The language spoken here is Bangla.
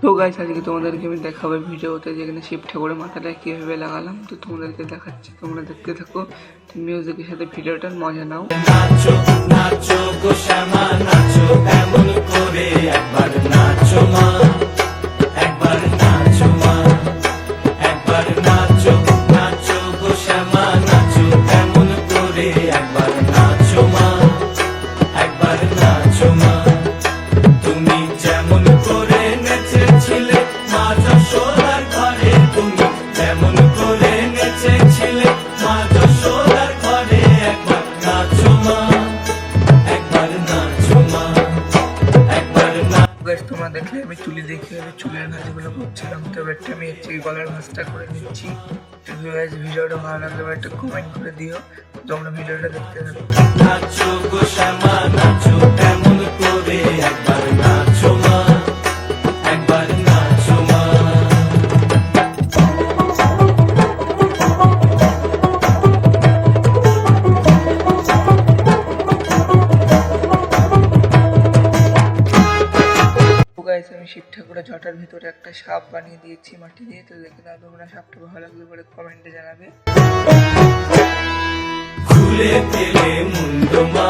তো গাইস আজকে তোমাদেরকে আমি দেখাবো ভিডিওতে যেখানে শিব ঠাকুরের মাথাটা কিভাবে লাগালাম। তো তোমাদেরকে দেখাচ্ছি, তোমরা দেখতে থাকো, মিউজিকের সাথে ভিডিওটার মজা নাও। নাচো নাচো গো শ্যামা নাচো এমন করে, একবার নাচো মা, একবার নাচো মা, একবার নাচো নাচো গো শ্যামা নাচো এমন করে, একবার নাচো মা, একবার নাচো মা। তুমি যেমন করে নেচেছিলে মা যশোদার ঘরে, তুমি যেমন করে নেচেছিলে মা যশোদার ঘরে, একবার নাচো মা, একবার নাচো মা, একবার না। গাইস তোমরা দেখলে আমি চুলি দেখে চুলের ভাঁজগুলো করছিলাম, তো একটা আমি হচ্ছে গলার ভাঁজটা করে নিচ্ছি। গাইস ভিডিওটা ভালো লাগলে একটা কমেন্ট করে দিও। তোমরা ভিডিওটা দেখতে থাকো। নাচো গো শ্যামা নাচো এমন করে, একবার নাচো মা, একবার নাচো মা। গাইস আমি শিব ঠাকুরের জটার ভিতরে একটা সাপ বানিয়ে দিয়েছি মাটি দিয়ে। তো দেখে না, তোমরা সাপটা ভালো লাগলে পরে কমেন্টে জানাবে। খুলে ফেলে মুন্ড মা।